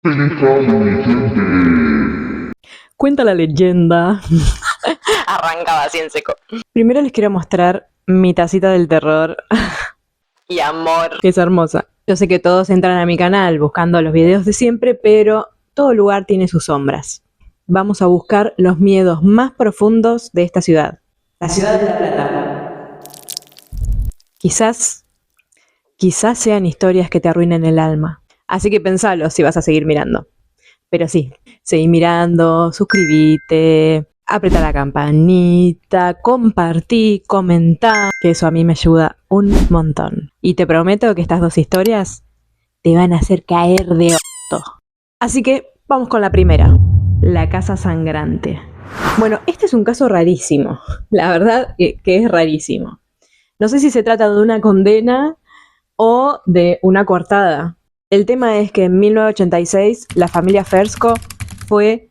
¡Feliz Halloween, gente! Cuenta la leyenda. Arrancaba así en seco. Primero les quiero mostrar mi tacita del terror, Y amor. que es hermosa. Yo sé que todos entran a mi canal buscando los videos de siempre, pero todo lugar tiene sus sombras. Vamos a buscar los miedos más profundos de esta ciudad. La ciudad de La Plata. Quizás sean historias que te arruinen el alma. Así que pensalo si vas a seguir mirando. Pero sí, seguí mirando, suscribite, apretá la campanita, compartí, comentá, que eso a mí me ayuda un montón. Y te prometo que estas dos historias te van a hacer caer de orto. Así que vamos con la primera, la casa sangrante. Bueno, este es un caso rarísimo, la verdad que es rarísimo. No sé si se trata de una condena o de una coartada. El tema es que en 1986 la familia Fersco fue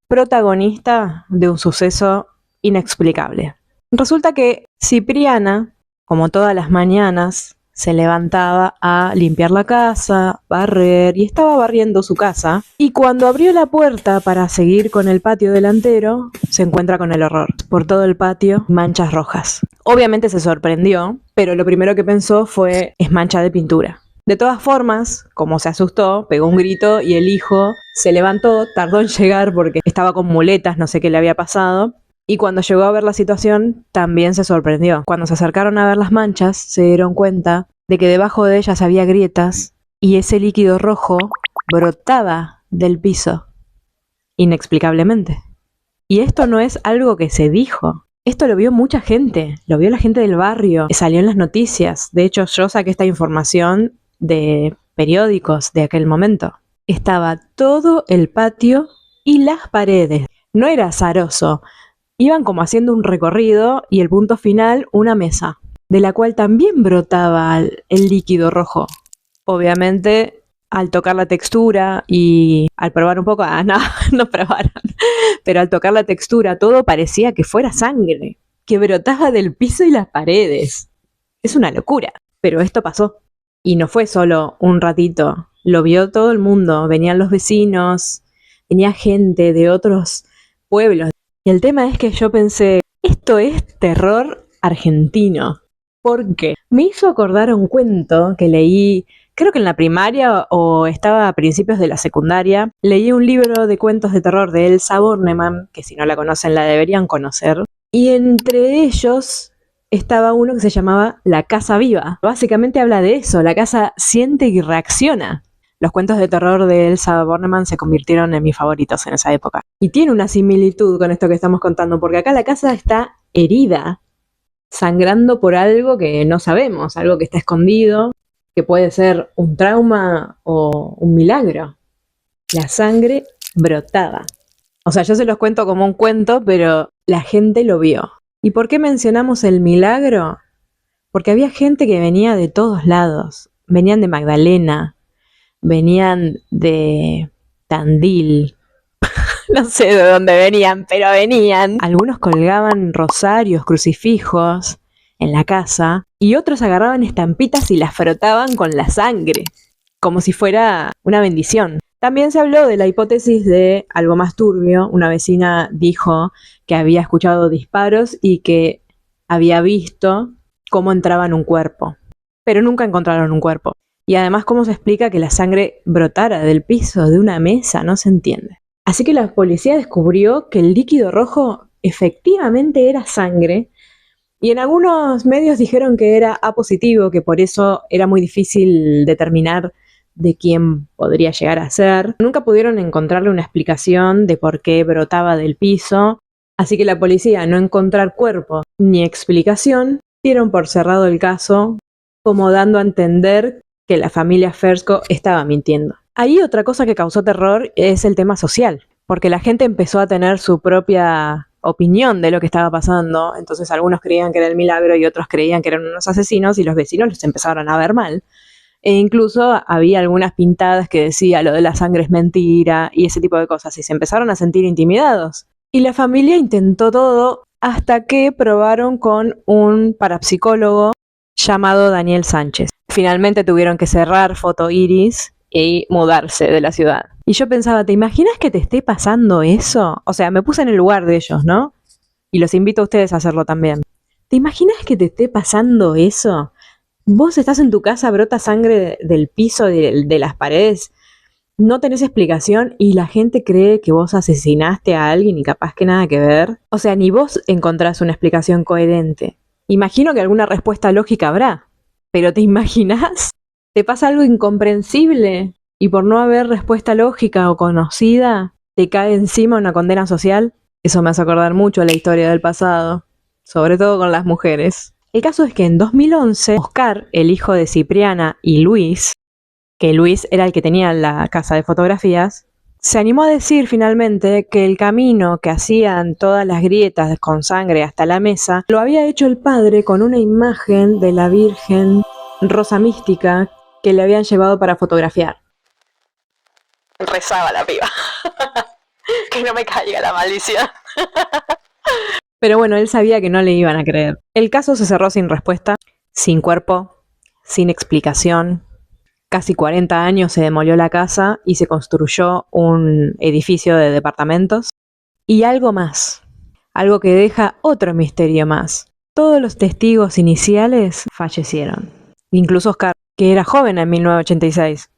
protagonista de un suceso inexplicable. Resulta que Cipriana, como todas las mañanas, se levantaba a limpiar la casa, barrer, y estaba barriendo su casa, y cuando abrió la puerta para seguir con el patio delantero, se encuentra con el horror. Por todo el patio, manchas rojas. Obviamente se sorprendió, pero lo primero que pensó fue, es mancha de pintura. De todas formas, como se asustó, pegó un grito y el hijo se levantó, tardó en llegar porque estaba con muletas, no sé qué le había pasado, y cuando llegó a ver la situación, también se sorprendió. Cuando se acercaron a ver las manchas, se dieron cuenta de que debajo de ellas había grietas y ese líquido rojo brotaba del piso, inexplicablemente. Y esto no es algo que se dijo. Esto lo vio mucha gente, lo vio la gente del barrio, salió en las noticias. De hecho, yo saqué esta información de periódicos de aquel momento. Estaba todo el patio y las paredes. No era azaroso. Iban como haciendo un recorrido y el punto final, una mesa, de la cual también brotaba el líquido rojo. Obviamente, al tocar la textura y al probar un poco, no probaron, pero al tocar la textura todo parecía que fuera sangre, que brotaba del piso y las paredes. Es una locura, pero esto pasó. Y no fue solo un ratito, lo vio todo el mundo, venían los vecinos, venía gente de otros pueblos. Y el tema es que yo pensé, esto es terror argentino. ¿Por qué? Me hizo acordar un cuento que leí, creo que en la primaria o estaba a principios de la secundaria. Leí un libro de cuentos de terror de Elsa Bornemann, que si no la conocen la deberían conocer. Y entre ellos estaba uno que se llamaba La Casa Viva. Básicamente habla de eso, la casa siente y reacciona. Los cuentos de terror de Elsa Bornemann se convirtieron en mis favoritos en esa época. Y tiene una similitud con esto que estamos contando, porque acá la casa está herida, sangrando por algo que no sabemos, algo que está escondido, que puede ser un trauma o un milagro. La sangre brotaba. O sea, yo se los cuento como un cuento, pero la gente lo vio. ¿Y por qué mencionamos el milagro? Porque había gente que venía de todos lados. Venían de Magdalena, venían de Tandil, no sé de dónde venían, pero venían. Algunos colgaban rosarios, crucifijos en la casa y otros agarraban estampitas y las frotaban con la sangre, como si fuera una bendición. También se habló de la hipótesis de algo más turbio. Una vecina dijo que había escuchado disparos y que había visto cómo entraba en un cuerpo, pero nunca encontraron un cuerpo. Y además, ¿cómo se explica que la sangre brotara del piso de una mesa? No se entiende. Así que la policía descubrió que el líquido rojo efectivamente era sangre, y en algunos medios dijeron que era A positivo, que por eso era muy difícil determinar de quién podría llegar a ser. Nunca pudieron encontrarle una explicación de por qué brotaba del piso, así que la policía, al no encontrar cuerpo ni explicación, dieron por cerrado el caso, como dando a entender que la familia Fersco estaba mintiendo. Ahí otra cosa que causó terror es el tema social, porque la gente empezó a tener su propia opinión de lo que estaba pasando. Entonces algunos creían que era el milagro y otros creían que eran unos asesinos, y los vecinos los empezaron a ver mal. E incluso había algunas pintadas que decía lo de la sangre es mentira y ese tipo de cosas, y se empezaron a sentir intimidados. Y la familia intentó todo hasta que probaron con un parapsicólogo llamado Daniel Sánchez. Finalmente tuvieron que cerrar Foto Iris y mudarse de la ciudad. Y yo pensaba, ¿te imaginas que te esté pasando eso? O sea, me puse en el lugar de ellos, ¿no? Y los invito a ustedes a hacerlo también. ¿Te imaginas que te esté pasando eso? Vos estás en tu casa, brota sangre del piso, de las paredes, no tenés explicación y la gente cree que vos asesinaste a alguien y capaz que nada que ver. O sea, ni vos encontrás una explicación coherente. Imagino que alguna respuesta lógica habrá, pero ¿te imaginás? ¿Te pasa algo incomprensible y por no haber respuesta lógica o conocida, te cae encima una condena social? Eso me hace acordar mucho a la historia del pasado, sobre todo con las mujeres. El caso es que en 2011, Oscar, el hijo de Cipriana y Luis, que Luis era el que tenía la casa de fotografías, se animó a decir finalmente que el camino que hacían todas las grietas con sangre hasta la mesa lo había hecho el padre con una imagen de la Virgen Rosa Mística que le habían llevado para fotografiar. Rezaba la piba. Que no me caiga la maldición. Pero bueno, él sabía que no le iban a creer. El caso se cerró sin respuesta, sin cuerpo, sin explicación. Casi 40 años se demolió la casa y se construyó un edificio de departamentos. Y algo más, algo que deja otro misterio más. Todos los testigos iniciales fallecieron, incluso Oscar, que era joven en 1986.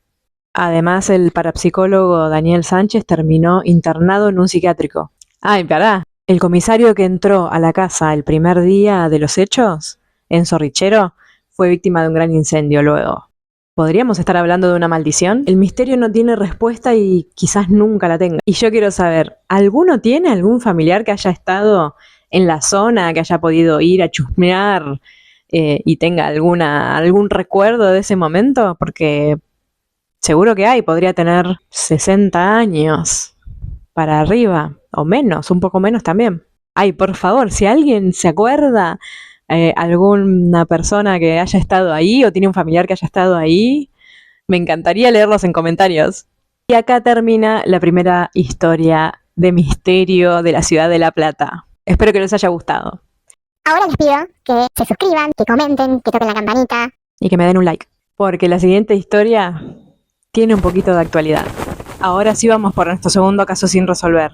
Además, el parapsicólogo Daniel Sánchez terminó internado en un psiquiátrico. Ay, pará, el comisario que entró a la casa el primer día de los hechos, Enzo Richero, fue víctima de un gran incendio luego. ¿Podríamos estar hablando de una maldición? El misterio no tiene respuesta y quizás nunca la tenga. Y yo quiero saber, ¿alguno tiene algún familiar que haya estado en la zona, que haya podido ir a chusmear y tenga algún recuerdo de ese momento? Porque seguro que hay, podría tener 60 años para arriba, o menos, un poco menos también. Ay, por favor, si alguien se acuerda, alguna persona que haya estado ahí o tiene un familiar que haya estado ahí, me encantaría leerlos en comentarios. Y acá termina la primera historia de misterio de la ciudad de La Plata. Espero que les haya gustado. Ahora les pido que se suscriban, que comenten, que toquen la campanita. Y que me den un like, porque la siguiente historia tiene un poquito de actualidad. Ahora sí vamos por nuestro segundo caso sin resolver.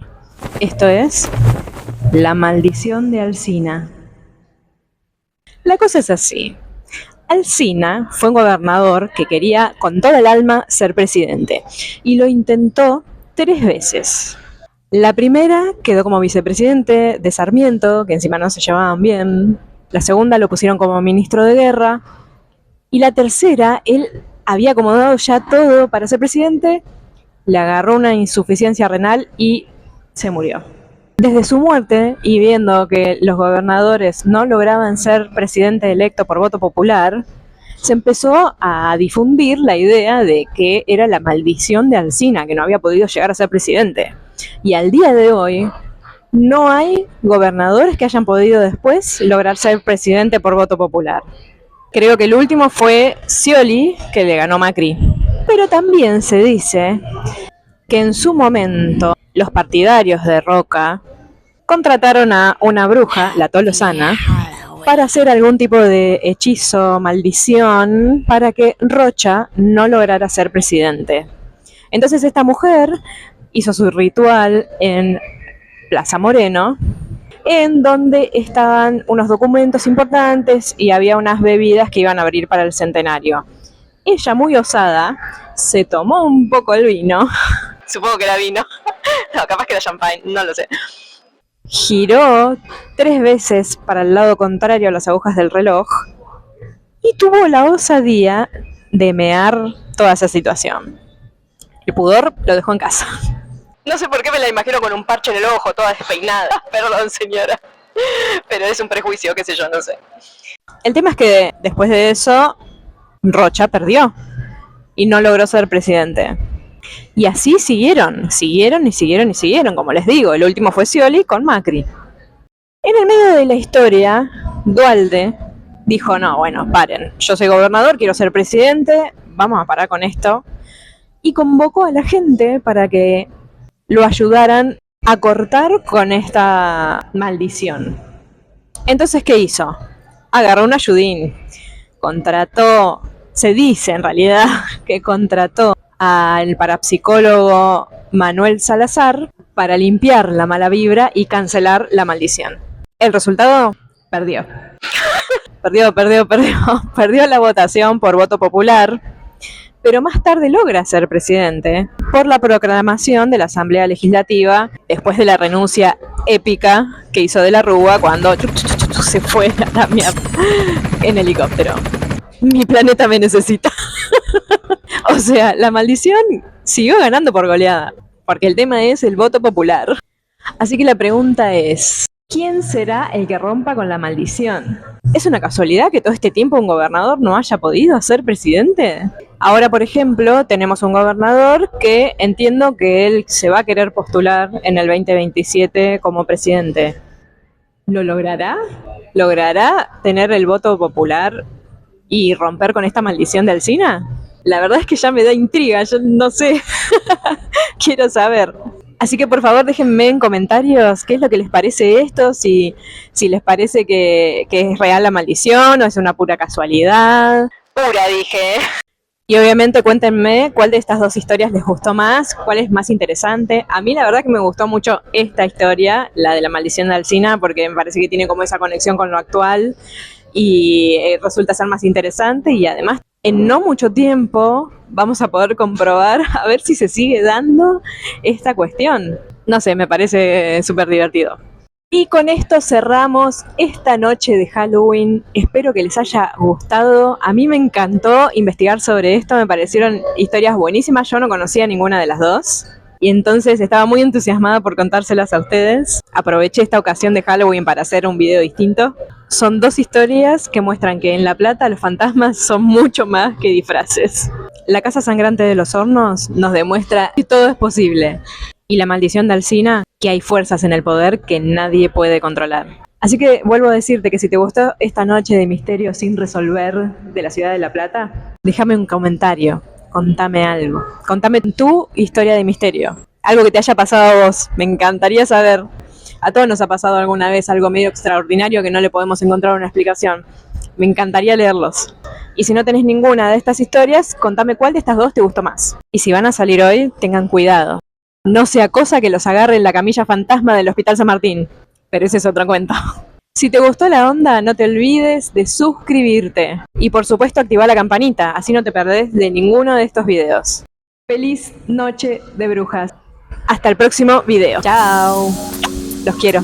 Esto es la maldición de Alsina. La cosa es así. Alsina fue un gobernador que quería con toda el alma ser presidente y lo intentó 3 veces. La primera quedó como vicepresidente de Sarmiento, que encima no se llevaban bien. La segunda lo pusieron como ministro de guerra. Y la tercera, él había acomodado ya todo para ser presidente, le agarró una insuficiencia renal y se murió. Desde su muerte, y viendo que los gobernadores no lograban ser presidente electo por voto popular, se empezó a difundir la idea de que era la maldición de Alsina, que no había podido llegar a ser presidente. Y al día de hoy, no hay gobernadores que hayan podido después lograr ser presidente por voto popular. Creo que el último fue Scioli, que le ganó Macri. Pero también se dice que en su momento los partidarios de Roca contrataron a una bruja, la Tolosana, para hacer algún tipo de hechizo, maldición, para que Rocha no lograra ser presidente. Entonces esta mujer hizo su ritual en Plaza Moreno, en donde estaban unos documentos importantes y había unas bebidas que iban a abrir para el centenario. Ella, muy osada, se tomó un poco el vino. Supongo que era vino. No, capaz que era champagne, no lo sé. Giró 3 veces para el lado contrario a las agujas del reloj y tuvo la osadía de mear toda esa situación. El pudor lo dejó en casa. No sé por qué me la imagino con un parche en el ojo, toda despeinada. Perdón, señora. Pero es un prejuicio, qué sé yo, no sé. El tema es que después de eso, Rocha perdió y no logró ser presidente. Y así siguieron, como les digo. El último fue Scioli con Macri. En el medio de la historia, Duhalde dijo, no, bueno, paren, yo soy gobernador, quiero ser presidente, vamos a parar con esto. Y convocó a la gente para que lo ayudaran a cortar con esta maldición. Entonces, ¿qué hizo? Agarró un ayudín, contrató, se dice en realidad que contrató al parapsicólogo Manuel Salazar para limpiar la mala vibra y cancelar la maldición. El resultado, perdió. Perdió la votación por voto popular, pero más tarde logra ser presidente por la proclamación de la Asamblea Legislativa después de la renuncia épica que hizo de la Rúa cuando se fue a la mierda en helicóptero. Mi planeta me necesita. O sea, la maldición siguió ganando por goleada, porque el tema es el voto popular. Así que la pregunta es, ¿quién será el que rompa con la maldición? ¿Es una casualidad que todo este tiempo un gobernador no haya podido ser presidente? Ahora, por ejemplo, tenemos un gobernador que entiendo que él se va a querer postular en el 2027 como presidente. ¿Lo logrará? ¿Logrará tener el voto popular y romper con esta maldición de Alsina? La verdad es que ya me da intriga, yo no sé. Quiero saber. Así que por favor déjenme en comentarios qué es lo que les parece esto, si les parece que es real la maldición o es una pura casualidad. Pura, dije. Y obviamente cuéntenme cuál de estas dos historias les gustó más, cuál es más interesante. A mí la verdad que me gustó mucho esta historia, la de la maldición de Alsina, porque me parece que tiene como esa conexión con lo actual y resulta ser más interesante, y además en no mucho tiempo vamos a poder comprobar a ver si se sigue dando esta cuestión. No sé, me parece súper divertido. Y con esto cerramos esta noche de Halloween. Espero que les haya gustado. A mí me encantó investigar sobre esto, me parecieron historias buenísimas. Yo no conocía ninguna de las dos y entonces estaba muy entusiasmada por contárselas a ustedes. Aproveché esta ocasión de Halloween para hacer un video distinto. Son dos historias que muestran que en La Plata los fantasmas son mucho más que disfraces. La Casa Sangrante de los Hornos nos demuestra que todo es posible. Y la maldición de Alsina, que hay fuerzas en el poder que nadie puede controlar. Así que vuelvo a decirte que si te gustó esta noche de misterio sin resolver de la ciudad de La Plata, déjame un comentario, contame algo. Contame tu historia de misterio. Algo que te haya pasado a vos, me encantaría saber. A todos nos ha pasado alguna vez algo medio extraordinario que no le podemos encontrar una explicación. Me encantaría leerlos. Y si no tenés ninguna de estas historias, contame cuál de estas dos te gustó más. Y si van a salir hoy, tengan cuidado. No sea cosa que los agarre en la camilla fantasma del Hospital San Martín. Pero ese es otro cuento. Si te gustó la onda, no te olvides de suscribirte. Y por supuesto activar la campanita, así no te perdés de ninguno de estos videos. Feliz noche de brujas. Hasta el próximo video. Chao. Los quiero.